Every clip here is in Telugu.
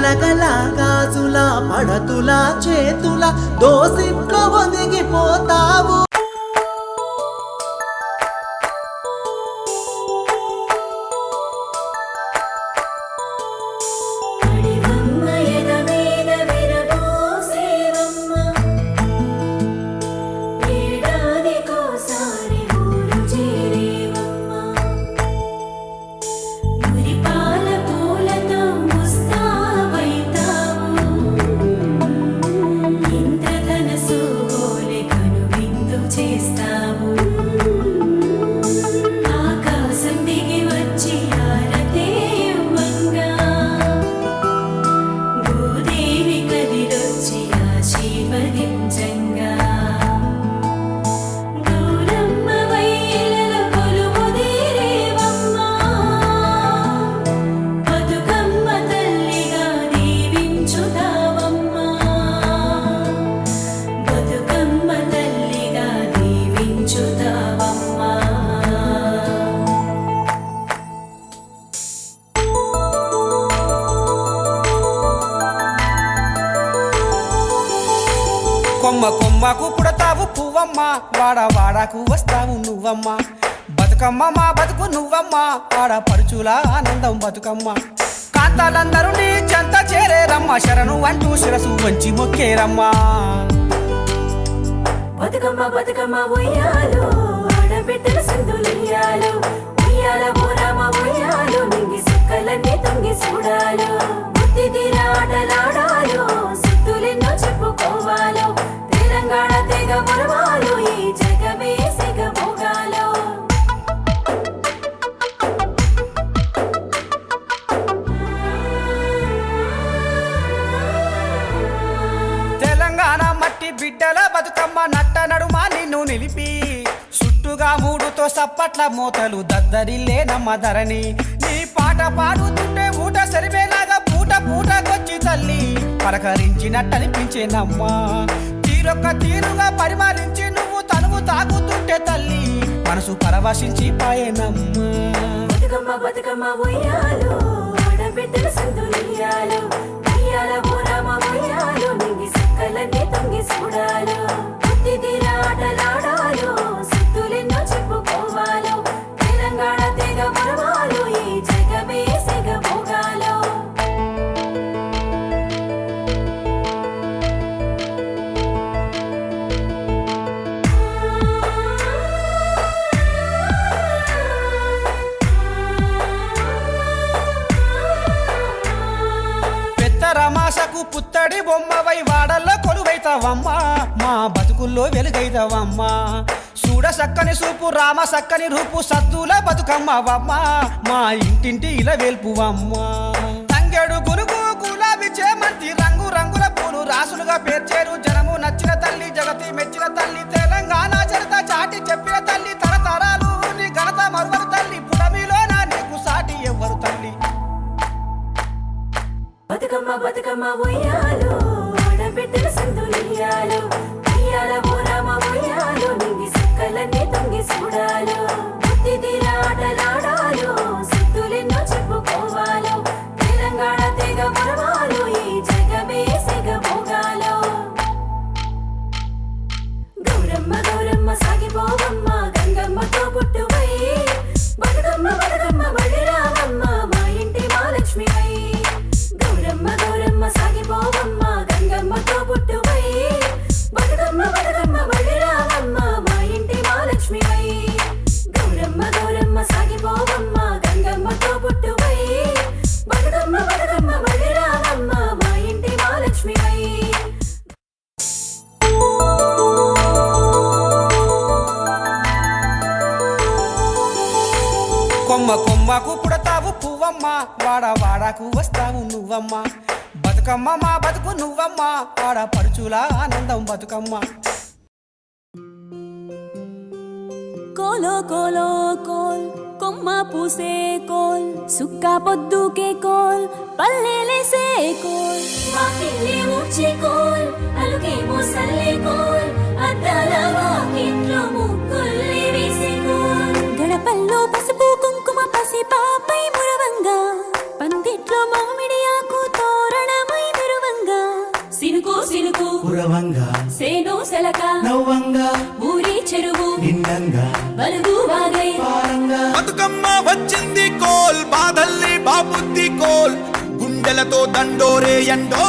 గలగల గాజుల పడతుల చేతుల దోసిట్లో ఒదిగిపోతావు. కొమ్మ కొమ్మకు పుడతావు పువ్వమ్మ, వాడ వాడకు వస్తావు నువ్వమ్మ. బతుకమ్మ మా బతుకు నువ్వమ్మ, ఆడ పరుచుల ఆనందం బతుకమ్మ. కాంతాలందరూ నీ చెంత చేరేరమ్మ, శరణు అంటూ శిరసు వంచి మొక్కేరమ్మా. బతుకమ్మ బతుకమ్మ ఉయ్యాలో, ఆడబిడ్డల సందులుయ్యాలో, ఉయ్యాల బోరామ ఉయ్యాలో, నింగి సుక్కలన్నీ తొంగి చూడాలో, బుద్ధి తీర ఆటలాడాలో, సిద్ధులెన్నో చెప్పుకోవాలో, తెలంగాణ తెగ మురవాలో, ఈ జగమే సిగ మోగాలో. తెలంగాణ మట్టి బిడ్డల బతుకమ్మ నట్ట నడుమా నిన్ను నిలిపి, చుట్టుగా మూడుతో సప్పట్ల మోతలు దద్దరిల్లేనమ్మ ధరణి. నీ పాట పాడుతుంటే ఊట సరివేలాగా పూట పూటకొచ్చి తల్లి పలకరించినట్టనిపించేనమ్మా. తీరొక్క తీరుగా పరిమాలించి నువ్వు తనువు తాగుతుంటే తల్లి మనసు పరవశించి పాయేనమ్మా. బతుకమ్మ బతుకమ్మ ఉయ్యాలో, ఆడబిడ్డల సందులుయ్యాలో, ఉయ్యాల బోరామ ఉయ్యాలో, నింగి సుక్కలన్నీ తొంగి చూడాలో, బుద్ధి తీర ఆటలాడాలో, సిద్ధులెన్నో చెప్పుకోవాలో, తెలంగాణ తెగ మురవాలో, ఈ జగమే సిగ మోగాలో. రమాసకు పుత్తడి బొమ్మవై వాడల్లో కొలువైతావమ్మా, మా బతుకుల్లో వెలుగైతావమ్మా. చూడ సక్కని సూపు రామ సక్కని రూపు సత్తుల బతుకమ్మవమ్మా, మా ఇంటింటి ఇలా వెల్పువమ్మా. తంగెడు గురుగు గులాబీ చేమంతి రంగు రంగుల పూలు రాసులుగా పేర్చేరు జనము నచ్చిన తల్లి జగతి మెచ్చిన తల్లి. తెలంగాణ జనత చాటి చెప్పిన తల్లి, తరతరాలు నీ ఘనత మరువరు తల్లి, పుడమిలో నా నీకు సాటి ఎవ్వరు తల్లి. బతుకమ్మ బతుకమ్మ ఉయ్యాలో, ఆడబిడ్డల సందులుయ్యాలో, ఉయ్యాల బోరామ ఉయ్యాలో, నింగి సుక్కలన్నీ తొంగి చూడాలో, బుద్ధి తీర ఆటలాడాలో, సిద్ధులెన్నో చెప్పుకోవాలో, తెలంగాణ తెగ మురవాలో, ఈ జగమే సిగ మోగాలో. గౌరమ్మ గౌరమ్మ సాగిపోవమ్మ, గంగమ్మతో పుట్టువై, బతుకమ్మ బతుకమ్మ మళ్ళీ రావమ్మ, మా ఇంటి మహాలక్ష్మివై. గౌరమ్మ గౌరమ్మ సాగిపోవమ్మ, గంగమ్మతో పుట్టువై, బతుకమ్మ బతుకమ్మ మళ్ళీ రావమ్మ, మా ఇంటి మహాలక్ష్మివై. గౌరమ్మ గౌరమ్మ సాగిపోవమ్మ, గంగమ్మతో పుట్టువై, బతుకమ్మ బతుకమ్మ మళ్ళీ రావమ్మ, మా ఇంటి మహాలక్ష్మివై. కొమ్మ కొమ్మకు పుడతావు పువ్వమ్మ, వాడ వాడకు వస్తావు నువ్వమ్మ. బతుకమ్మ మా బతుకు నువ్వమ్మ, ఆడ పరుచుల ఆనందం బతుకమ్మ. కోలో కోలో కోల్ కొమ్మ పూసే కోల్, సుక్క పొద్దుకే coal, పల్లెలేసే coal, వాకిళ్ళే ఊడ్చే coal, అలుగేమో Salle coal, అద్దాల వాకిట్లో ముగ్గుల్ని వేసే కోల్. గడపల్లో పసుపు కుంకుమ పసి పాపై మురవంగా, పందిట్లో మామిడి ఆకు తోరణం బలుగు వాగై బతుకమ్మ వచ్చింది కోల్ బాధల్ని బాబుద్ది కోల్ గుండెలతో దండోరే ఎండో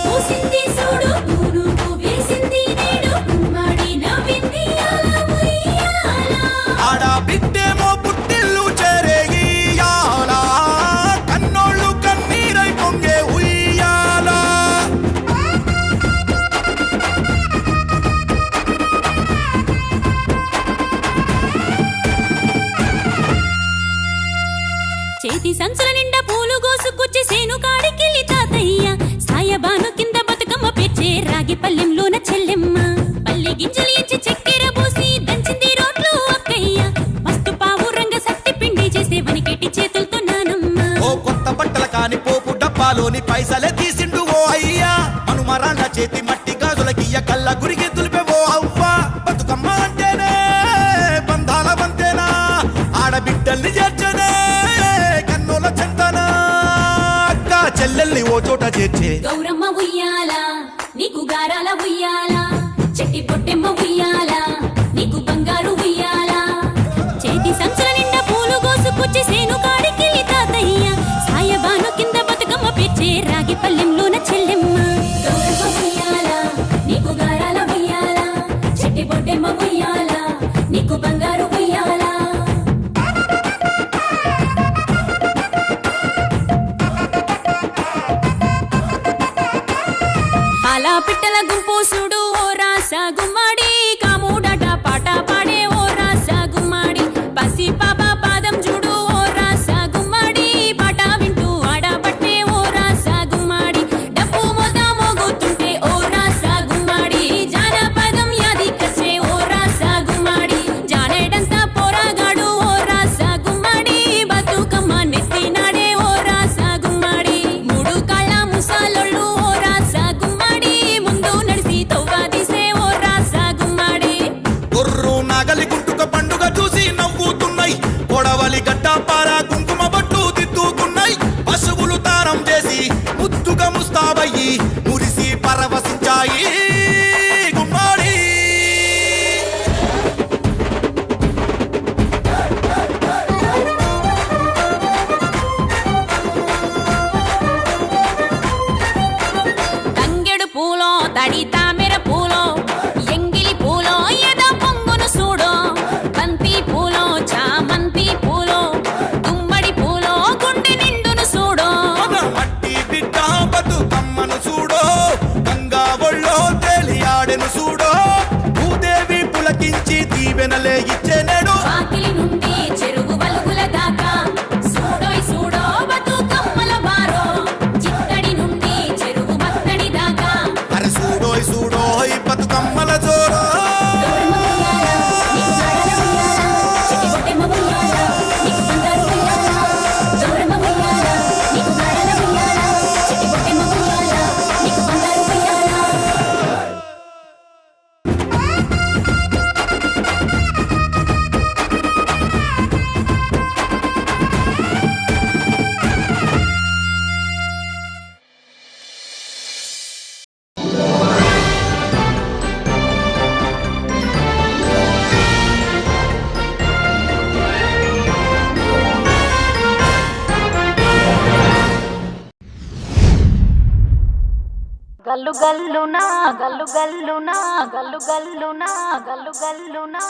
పూసింది చూడు పూనుకు వేసింది నేడు గుమ్మడి నవ్వింది అలా ఉయ్యాల ఆడ బిడ్డేమో పుట్టిల్లు చెరేగియాల కన్నోళ్ళు కన్నీరై పొంగే ఉయ్యాల చేతి సంచుల నిండా పూలు గోసుకొచ్చి సేను కాడికెళ్ళి తాతయ్య సాయబాను కింద బతుకమ్మ పెచ్చే రాగి పల్లెంలోన చెల్లెమ్మ పల్లె గింజలు ఇచ్చి చక్కెర పోసి దంచింది రోడ్లు అక్కయ్య మస్తు పావు రంగ సత్తి పిండి చేసే వనికెట్టి చేతులతో నానమ్మ ఓ కొత్త బట్టల కాని పోపు డబ్బాలోని పైసలే తీసిండు ఓ అయ్యా మనుమరాళ్ళ చేతి మట్టి గాజులకియ్య కళ్ళ గురికి తులిపేవో అవ్వ బతుకమ్మ అంటేనే బంధాల వంతేనా ఆడబిడ్డల్ని చేర్చనే కన్నుల చెంతనా అక్క చెల్లెల్ని ఓ చోట చేర్చే గౌరమ్మ ఉయ్యాల నీకు గారాల ఉయ్యాల చెట్టి పొట్టెమ్మ ఉయ్యాల నీకు బంగారు ఉయ్యాల చేతి సంచుల నిండా పూలు గోసుకొచ్చి సేను కాడికెళ్ళి తాతయ్య సాయబాను కింద బతుకమ్మ పెచ్చే రాగి పల్లెంలోన చెల్లెమ్మ గౌరమ్మ ఉయ్యాల నీకు గారాల ఉయ్యాల చెట్టి పొట్టెమ్మ ఉయ్యాల నీకు బంగారు ఉయ్యాల అలా పిట్టల గుంపు చూడు ఓ రాస గుమ్మడి కాముడట పాట పాడే ఓ రాస గుమ్మడి పసి పాప పాదం చూడు ఓ రాస గుమ్మడి పాట వింటూ ఆడబట్టే ఓ రాస గుమ్మడి డప్పు మోత మోగుతుంటే ఓ రాస గుమ్మడి జానపదం యాదికొచ్చే ఓ రాస గుమ్మడి జానేడంతా పోరాగాడు ఓ రాస గుమ్మడి బతుకమ్మ నెత్తినాడే ఓ రాస గుమ్మడి మూడు కాళ్ళ ముసాలొళ్ళు ఓ రాస గుమ్మడి ముందు నడిసి తవ్వాదిసే ఓ రాస గుమ్మడి గొర్రు నాగలి గుంటుక పండుగ చూసి నవ్వుతున్నాయి పొడవలి గడ్డ పార కుంకుమ బట్టు దిద్దుకున్నాయి పశువులు తారం చేసి ముద్దుగా ముస్తాబయ్యి మురిసి పరవశించాయి గుమ్మాడి తంగెడు పూలో తడి తామెర పూలో ఎంగిలి పూలో ఎద పొంగును చూడో బంతి పూలో చామంతి పూలో గుమ్మడి పూలో గుండె నిండును చూడో మన మట్టి బిడ్డ బతుకమ్మను చూడో గంగా ఒళ్ళో తేలియాడెను చూడో భూదేవి పులకించి దీవెనలే ఇచ్చెనేడు ఆకిలి నుండి చెరువు వలుగుల దాకా సూడోయ్ సూడో బతుకమ్మల బారో చిత్తడి నుండి చెరువు మత్తడి దాకా అరే చూడోయ్ చూడోయ్ బతుకమ్మల జోరో గౌరమ్మ ఉయ్యాల నీకు గారాల ఉయ్యాల చెట్టి పొట్టెమ్మ ఉయ్యాల నీకు బంగారు ఉయ్యాల గౌరమ్మ ఉయ్యాల నీకు గారాల ఉయ్యాల చెట్టి పొట్టెమ్మ ఉయ్యాల నీకు బంగారు ఉయ్యాల గల్లు గల్లునా గల్లు గల్లునా గల్లు గల్లునా గల్లు గల్లునా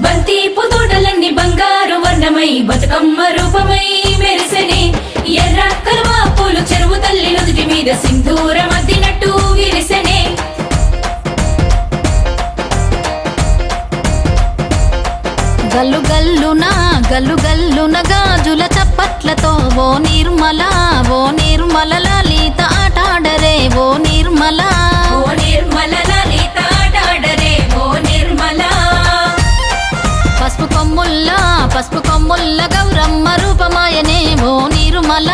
బంతి పుదోటలన్నీ బంగారు వర్ణమై బతుకమ్మ రూపమై మెరిసెనే ఎర్ర కలువ పూలు చెరువు తల్లి నుదుటి మీద సింధూరం అద్దినట్టు విరిసెనే గల్లు గల్లునా గల్లు గల్లున గాజుల చప్పట్లతో ఓ నిర్మల లలిత ఆటాడరే ఓ నిర్మల ఓ నిర్మల లలిత ఆటాడరే ఓ నిర్మల పసుపు కొమ్ముల్ల గౌరమ్మ రూపమాయనే ఓ నిర్మల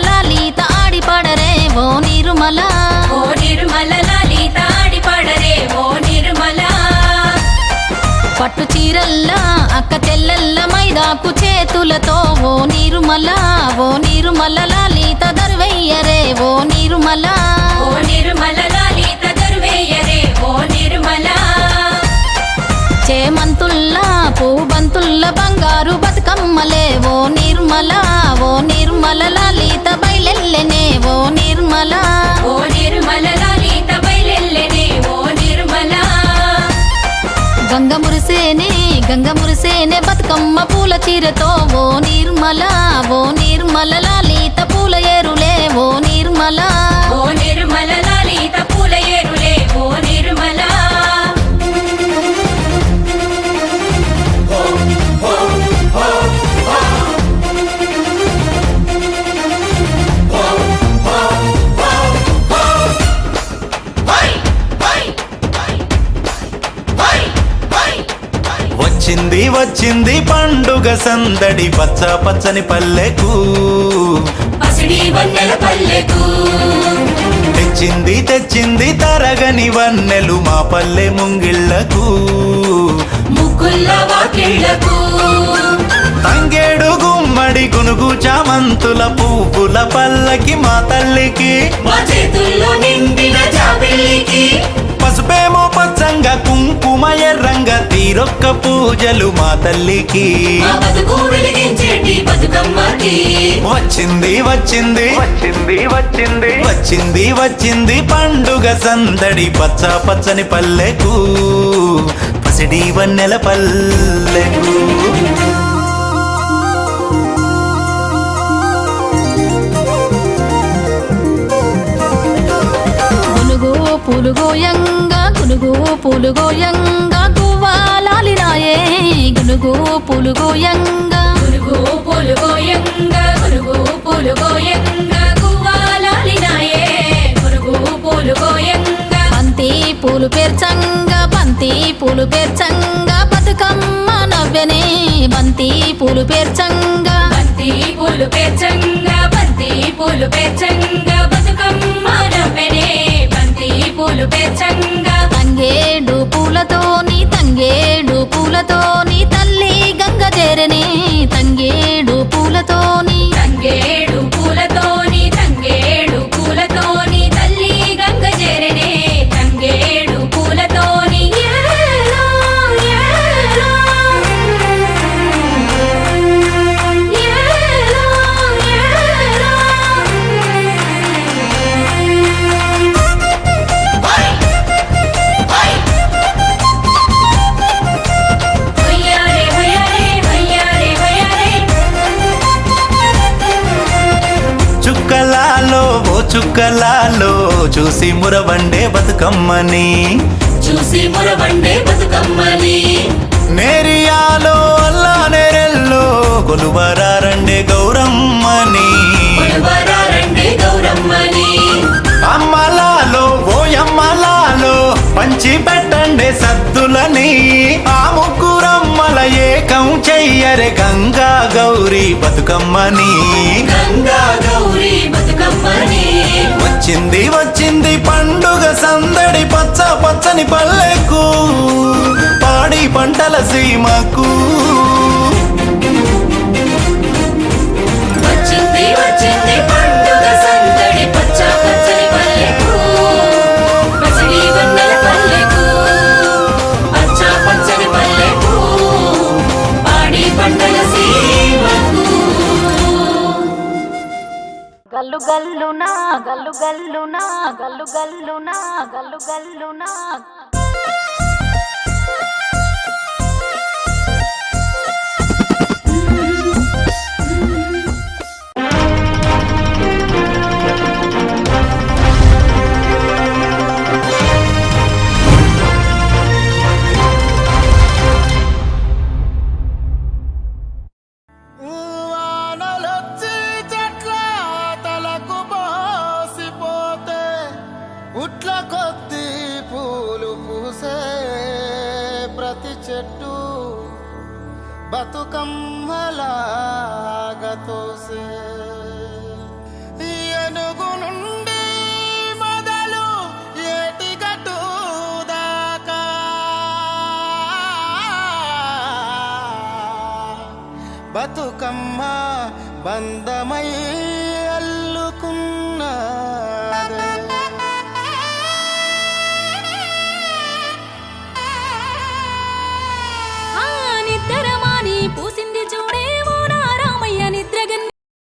లలిత ఆడిపాడరే ఓ నిర్మల ఓ నిర్మల లలిత ఆడిపాడరే ఓ నిర్మల పట్టు చీరల్లా అక్క చెల్లెల్ల మైదాకు చేతులతో ఓ నీరుమల లాలిత దర్వెయ్యరే ఓ నీరుమల లాలిత దర్వేయరే ఓ నిర్మల చేమంతుల్లా పూబంతుల్ల బంగారు బతుకమ్మలే ఓ నిర్మల లాలిత బయలెల్లెనే ఓ నిర్మల లాలిత బయలెల్లెనే ఓ నిర్మల గంగ మురిసేనే బతుకమ్మ పూల చీరతో ఓ నిర్మల లాలిత పూల ఏరులే ఓ నిర్మల లాలిత పూల ఏరులే ఓ నిర్మల వచ్చింది పండుగ సందడి పచ్చ పచ్చని పల్లెకు పసిడి వన్నెల పల్లెకు తెచ్చింది తరగని వన్నెలు మా పల్లె ముంగిళ్లకు ముగ్గుల్ల వాకిళ్లకు తంగేడు గుమ్మడి గునుగు చామంతుల పువ్వుల పల్లకి మా తల్లికి మా చేతుల్లో నిండిన జాబిల్లికి పసుపేమో పచ్చంగా కుంకుమ ఎర్రంగా తీరొక్క పూజలు మా తల్లికి మా బతుకు వెలిగించేటి బతుకమ్మకి వచ్చింది పండుగ సందడి పచ్చ పచ్చని పల్లెకు పసిడి వన్నెల పల్లెకు గునుగు పూలు గోయంగా గువ్వాలాలినాయే గునుగు పూలు గోయంగా గువ్వాలాలినాయే గునుగు పూలు గోయంగా బంతి పూలు పేర్చంగా బతుకమ్మ నవ్వెనే బంతి పూలు పేర్చంగా బతుకమ్మ నవ్వెనే బంతి పూలు పేర్చంగా తంగేడు పూలతోని తల్లి గంగ చేరనే తంగేడు పూలతోని తల్లి గంగ చేరనే తంగేడు పూలతోని ఏలో, ఏలో. ఏలో, ఏలో. హొయ్యారే, హొయ్యారే, హొయ్యారే, హొయ్యారే. చుక్కలాలో చూసి మురవండే బతుకమ్మని నేరియాలో అల్లా నేరెల్లో కొలువరారండే గౌరమ్మని అమ్మలాలో ఓయమ్మలాలో పంచి పెట్టండే సద్దులని ఆ ముగ్గురమ్మల ఏకం చెయ్యరే గంగా గౌరీ బతుకమ్మని వచ్చింది పండుగ సందడి పచ్చ పచ్చని పల్లెకు పాడి పంటల సీమకు వచ్చింది పండుగ సందడి పచ్చ పచ్చని పల్లెకు పసిడి వన్నెల పల్లెకు పచ్చ పచ్చని పల్లెకు పాడి పంటల సీమకు గల్లు గల్లునా గల్లు గల్లునా గల్లు గల్లునా గల్లు గల్లునా వానలొచ్చి చెట్ల తలకు పోసిపోతే ఉట్ల కొద్ది పూలు పూసే ప్రతి చెట్టు బతుకమ్మలాగా తోసే ఏనుగు నుండి మొదలు ఏటిగట్టు దాకా బతుకమ్మ బంధమై అల్లుకున్న